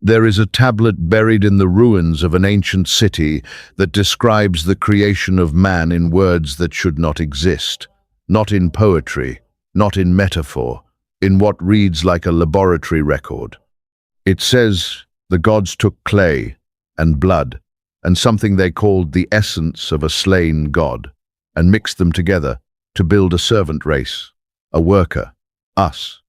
There is a tablet buried in the ruins of an ancient city that describes the creation of man in words that should not exist, not in poetry, not in metaphor, in what reads like a laboratory record. It says, the gods took clay and blood and something they called the essence of a slain god, and mixed them together to build a servant race, a worker, us.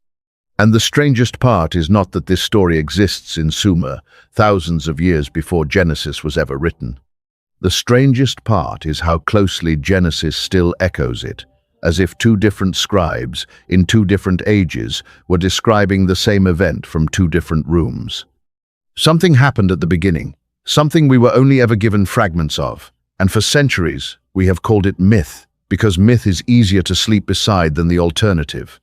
And the strangest part is not that this story exists in Sumer, thousands of years before Genesis was ever written. The strangest part is how closely Genesis still echoes it, as if two different scribes, in two different ages, were describing the same event from two different rooms. Something happened at the beginning, something we were only ever given fragments of, and for centuries we have called it myth, because myth is easier to sleep beside than the alternative.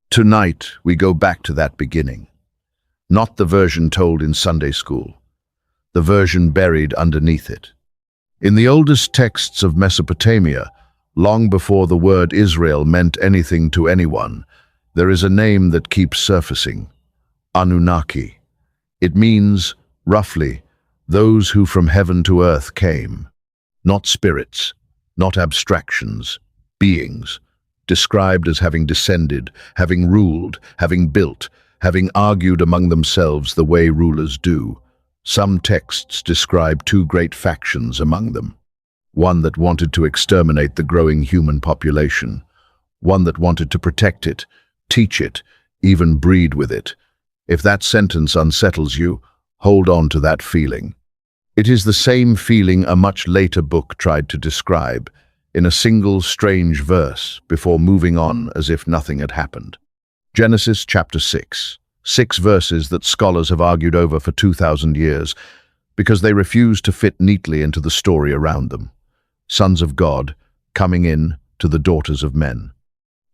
Tonight we go back to that beginning. Not the version told in Sunday school, the version buried underneath it. In the oldest texts of Mesopotamia, long before the word Israel meant anything to anyone, there is a name that keeps surfacing, Anunnaki. It means, roughly, those who from heaven to earth came. Not spirits, not abstractions, beings, described as having descended, having ruled, having built, having argued among themselves the way rulers do. Some texts describe two great factions among them. One that wanted to exterminate the growing human population. One that wanted to protect it, teach it, even breed with it. If that sentence unsettles you, hold on to that feeling. It is the same feeling a much later book tried to describe, in a single strange verse, before moving on as if nothing had happened. Genesis chapter 6. 6 verses that scholars have argued over for 2,000 years, because they refuse to fit neatly into the story around them. Sons of God, coming in to the daughters of men.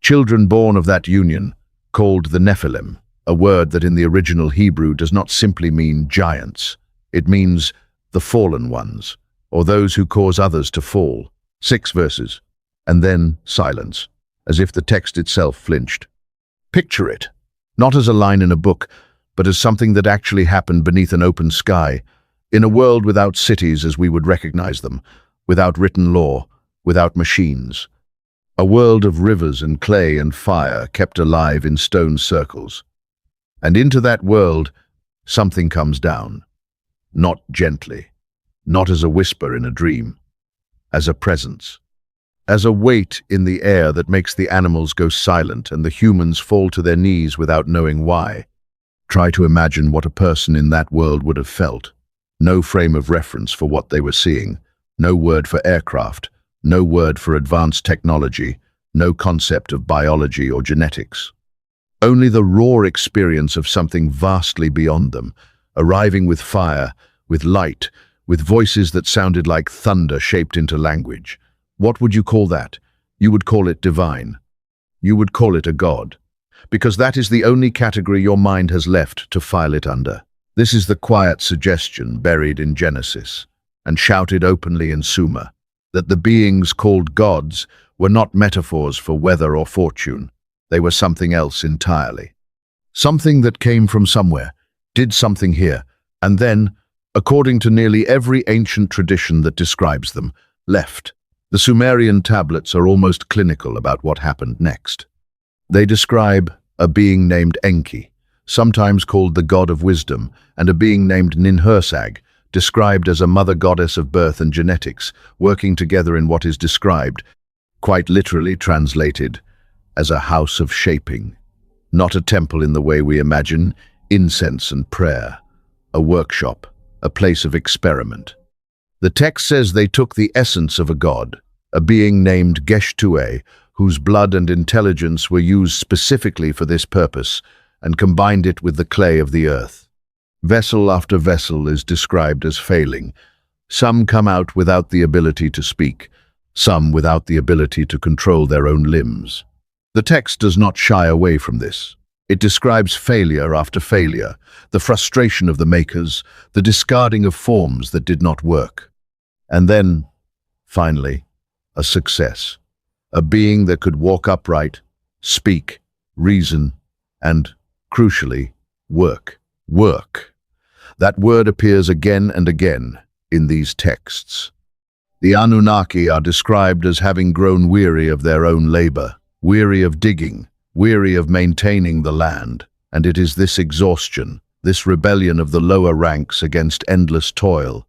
Children born of that union, called the Nephilim, a word that in the original Hebrew does not simply mean giants. It means the fallen ones, or those who cause others to fall. 6 verses, and then silence, as if the text itself flinched. Picture it, not as a line in a book, but as something that actually happened beneath an open sky, in a world without cities as we would recognize them, without written law, without machines. A world of rivers and clay and fire kept alive in stone circles. And into that world, something comes down. Not gently, not as a whisper in a dream, as a presence, as a weight in the air that makes the animals go silent and the humans fall to their knees without knowing why. Try to imagine what a person in that world would have felt. No frame of reference for what they were seeing, no word for aircraft, no word for advanced technology, no concept of biology or genetics. Only the raw experience of something vastly beyond them, arriving with fire, with light, with voices that sounded like thunder shaped into language. What would you call that? You would call it divine. You would call it a god. Because that is the only category your mind has left to file it under. This is the quiet suggestion buried in Genesis, and shouted openly in Sumer, that the beings called gods were not metaphors for weather or fortune. They were something else entirely. Something that came from somewhere, did something here, and then, according to nearly every ancient tradition that describes them, left. The Sumerian tablets are almost clinical about what happened next. They describe a being named Enki, sometimes called the god of wisdom, and a being named Ninhursag, described as a mother goddess of birth and genetics, working together in what is described, quite literally translated, as a house of shaping. Not a temple in the way we imagine, incense and prayer. A workshop, a place of experiment. The text says they took the essence of a god, a being named Geshtue, whose blood and intelligence were used specifically for this purpose, and combined it with the clay of the earth. Vessel after vessel is described as failing. Some come out without the ability to speak, some without the ability to control their own limbs. The text does not shy away from this. It describes failure after failure, the frustration of the makers, the discarding of forms that did not work. And then, finally, a success. A being that could walk upright, speak, reason, and, crucially, work. Work. That word appears again and again in these texts. The Anunnaki are described as having grown weary of their own labor, weary of digging, weary of maintaining the land, and it is this exhaustion, this rebellion of the lower ranks against endless toil,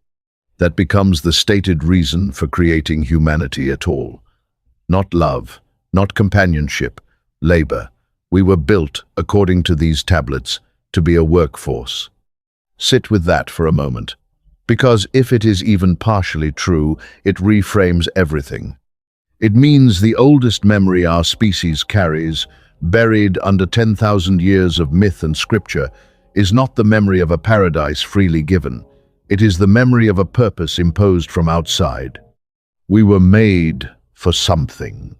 that becomes the stated reason for creating humanity at all. Not love, not companionship, labor. We were built, according to these tablets, to be a workforce. Sit with that for a moment, because if it is even partially true, it reframes everything. It means the oldest memory our species carries, buried under 10,000 years of myth and scripture, is not the memory of a paradise freely given. It is the memory of a purpose imposed from outside. We were made for something,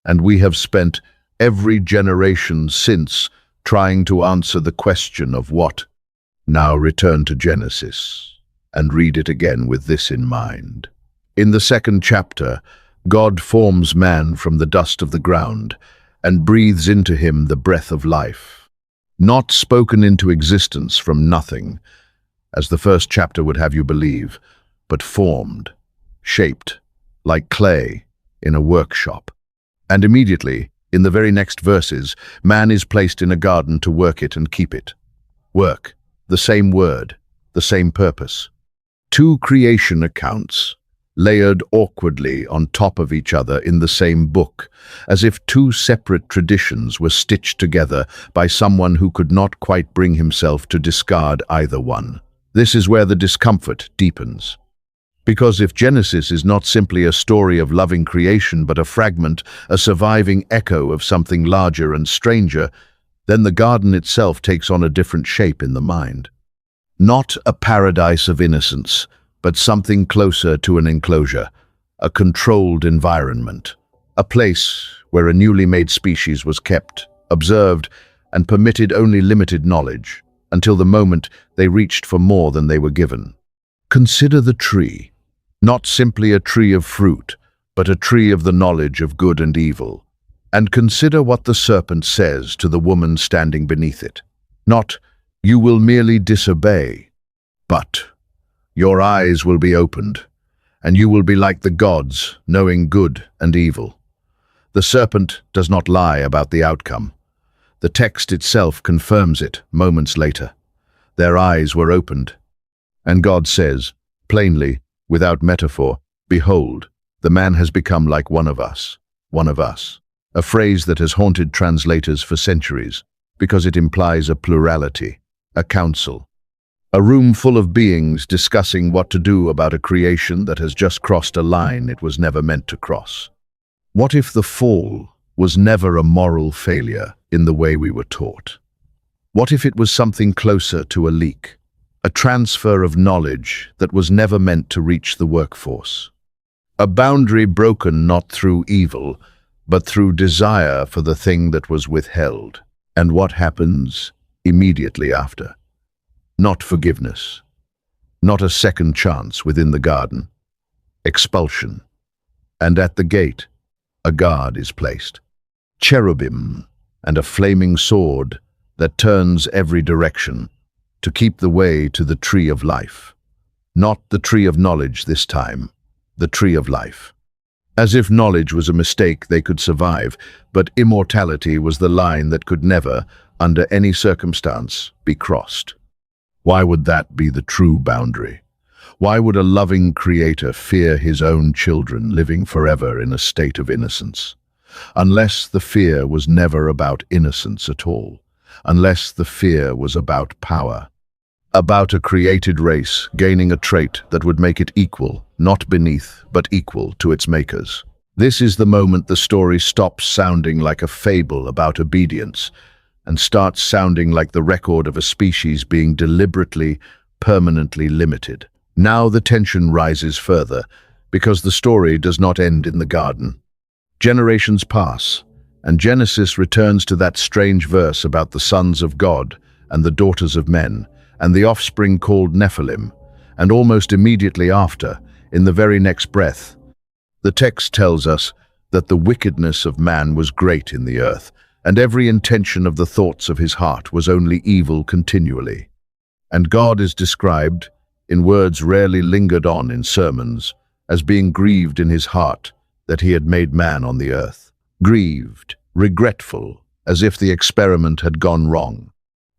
and we have spent every generation since trying to answer the question of what. Now return to Genesis and read it again with this in mind. In the second chapter, God forms man from the dust of the ground and breathes into him the breath of life, not spoken into existence from nothing, as the first chapter would have you believe, but formed, shaped, like clay in a workshop. And immediately, in the very next verses, man is placed in a garden to work it and keep it. Work, the same word, the same purpose. Two creation accounts, layered awkwardly on top of each other in the same book, as if two separate traditions were stitched together by someone who could not quite bring himself to discard either one. This is where the discomfort deepens. Because if Genesis is not simply a story of loving creation but a fragment, a surviving echo of something larger and stranger, then the garden itself takes on a different shape in the mind. Not a paradise of innocence, but something closer to an enclosure, a controlled environment, a place where a newly made species was kept, observed, and permitted only limited knowledge, until the moment they reached for more than they were given. Consider the tree, not simply a tree of fruit, but a tree of the knowledge of good and evil. And consider what the serpent says to the woman standing beneath it. Not, "You will merely disobey," but, "Your eyes will be opened, and you will be like the gods, knowing good and evil." The serpent does not lie about the outcome. The text itself confirms it moments later. Their eyes were opened. And God says, plainly, without metaphor, "Behold, the man has become like one of us," a phrase that has haunted translators for centuries, because it implies a plurality, a council, a room full of beings discussing what to do about a creation that has just crossed a line it was never meant to cross. What if the fall was never a moral failure in the way we were taught? What if it was something closer to a leak, a transfer of knowledge that was never meant to reach the workforce? A boundary broken not through evil, but through desire for the thing that was withheld. And what happens immediately after? Not forgiveness, not a second chance within the garden. Expulsion. And at the gate, a guard is placed. Cherubim and a flaming sword that turns every direction to keep the way to the tree of life. Not the tree of knowledge this time, the tree of life. As if knowledge was a mistake they could survive, but immortality was the line that could never, under any circumstance, be crossed. Why would that be the true boundary? Why would a loving creator fear his own children living forever in a state of innocence? Unless the fear was never about innocence at all. Unless the fear was about power. About a created race gaining a trait that would make it equal, not beneath, but equal to its makers. This is the moment the story stops sounding like a fable about obedience and starts sounding like the record of a species being deliberately, permanently limited. Now the tension rises further, because the story does not end in the garden. Generations pass, and Genesis returns to that strange verse about the sons of God and the daughters of men, and the offspring called Nephilim, and almost immediately after, in the very next breath, the text tells us that the wickedness of man was great in the earth, and every intention of the thoughts of his heart was only evil continually. And God is described, in words rarely lingered on in sermons, as being grieved in his heart that he had made man on the earth. Grieved, regretful, as if the experiment had gone wrong.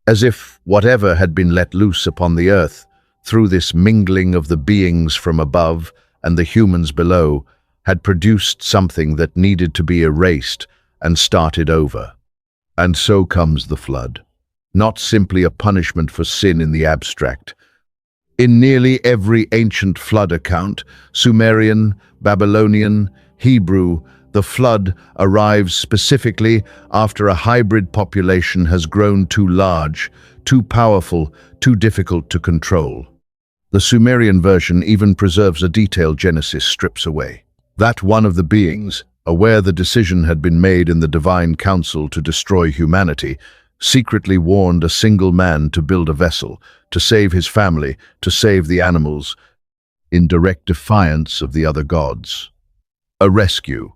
As if whatever had been let loose upon the earth, through this mingling of the beings from above and the humans below, had produced something that needed to be erased and started over. And so comes the flood. Not simply a punishment for sin in the abstract. In nearly every ancient flood account, Sumerian, Babylonian, Hebrew, the flood arrives specifically after a hybrid population has grown too large, too powerful, too difficult to control. The Sumerian version even preserves a detail Genesis strips away. That one of the beings, aware the decision had been made in the divine council to destroy humanity, secretly warned a single man to build a vessel, to save his family, to save the animals, in direct defiance of the other gods. A rescue,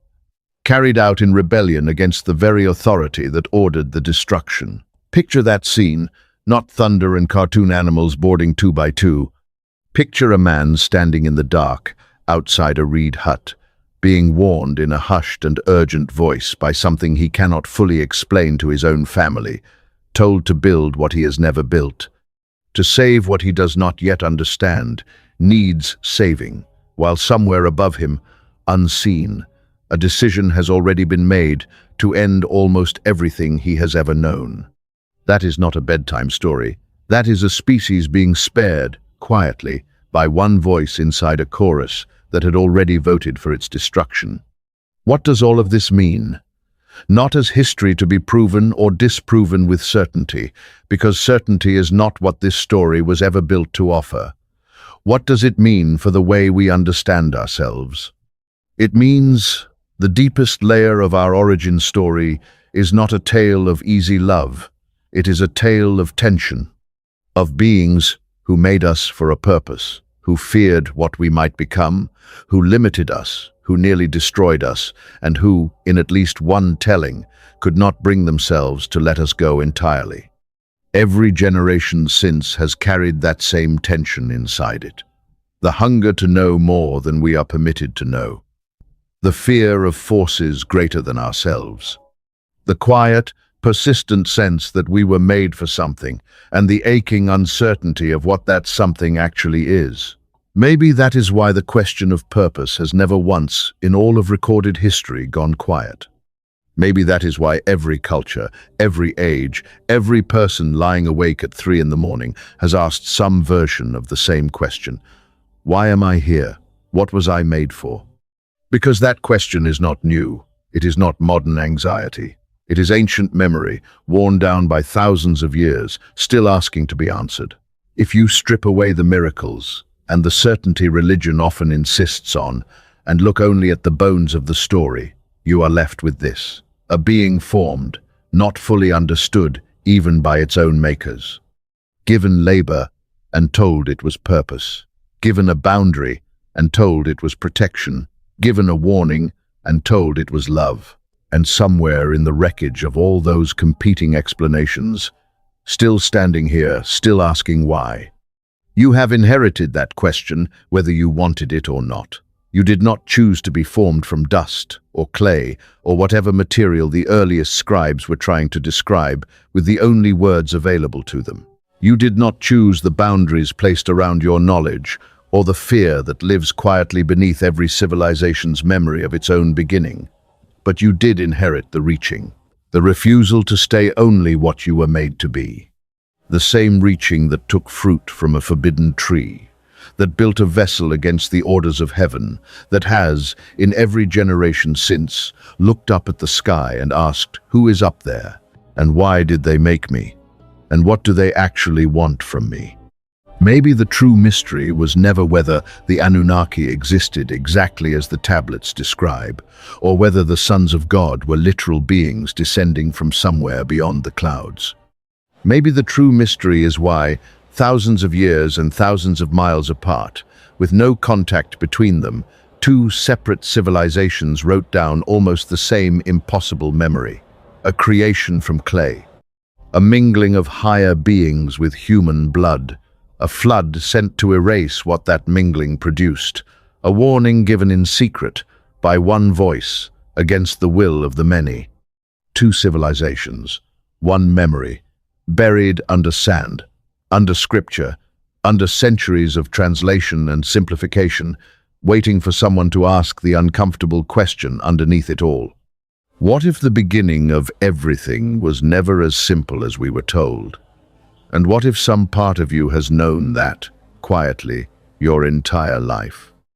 carried out in rebellion against the very authority that ordered the destruction. Picture that scene, not thunder and cartoon animals boarding 2 by 2. Picture a man standing in the dark, outside a reed hut, being warned in a hushed and urgent voice by something he cannot fully explain to his own family, told to build what he has never built. To save what he does not yet understand, needs saving, while somewhere above him, unseen, a decision has already been made to end almost everything he has ever known. That is not a bedtime story. That is a species being spared, quietly, by one voice inside a chorus that had already voted for its destruction. What does all of this mean? Not as history to be proven or disproven with certainty, because certainty is not what this story was ever built to offer. What does it mean for the way we understand ourselves? It means the deepest layer of our origin story is not a tale of easy love. It is a tale of tension, of beings who made us for a purpose, who feared what we might become, who limited us, who nearly destroyed us, and who, in at least one telling, could not bring themselves to let us go entirely. Every generation since has carried that same tension inside it. The hunger to know more than we are permitted to know. The fear of forces greater than ourselves. The quiet, persistent sense that we were made for something, and the aching uncertainty of what that something actually is. Maybe that is why the question of purpose has never once, in all of recorded history, gone quiet. Maybe that is why every culture, every age, every person lying awake at 3 in the morning has asked some version of the same question. Why am I here? What was I made for? Because that question is not new. It is not modern anxiety. It is ancient memory, worn down by thousands of years, still asking to be answered. If you strip away the miracles, and the certainty religion often insists on, and look only at the bones of the story, you are left with this: a being formed, not fully understood even by its own makers. Given labor, and told it was purpose. Given a boundary, and told it was protection. Given a warning, and told it was love. And somewhere in the wreckage of all those competing explanations, still standing here, still asking why. You have inherited that question, whether you wanted it or not. You did not choose to be formed from dust, or clay, or whatever material the earliest scribes were trying to describe with the only words available to them. You did not choose the boundaries placed around your knowledge, or the fear that lives quietly beneath every civilization's memory of its own beginning. But you did inherit the reaching, the refusal to stay only what you were made to be. The same reaching that took fruit from a forbidden tree, that built a vessel against the orders of heaven, that has, in every generation since, looked up at the sky and asked, who is up there? And why did they make me? And what do they actually want from me? Maybe the true mystery was never whether the Anunnaki existed exactly as the tablets describe, or whether the sons of God were literal beings descending from somewhere beyond the clouds. Maybe the true mystery is why, thousands of years and thousands of miles apart, with no contact between them, two separate civilizations wrote down almost the same impossible memory, a creation from clay, a mingling of higher beings with human blood, a flood sent to erase what that mingling produced, a warning given in secret by one voice against the will of the many. Two civilizations, one memory, buried under sand, under scripture, under centuries of translation and simplification, waiting for someone to ask the uncomfortable question underneath it all. What if the beginning of everything was never as simple as we were told? And what if some part of you has known that, quietly, your entire life?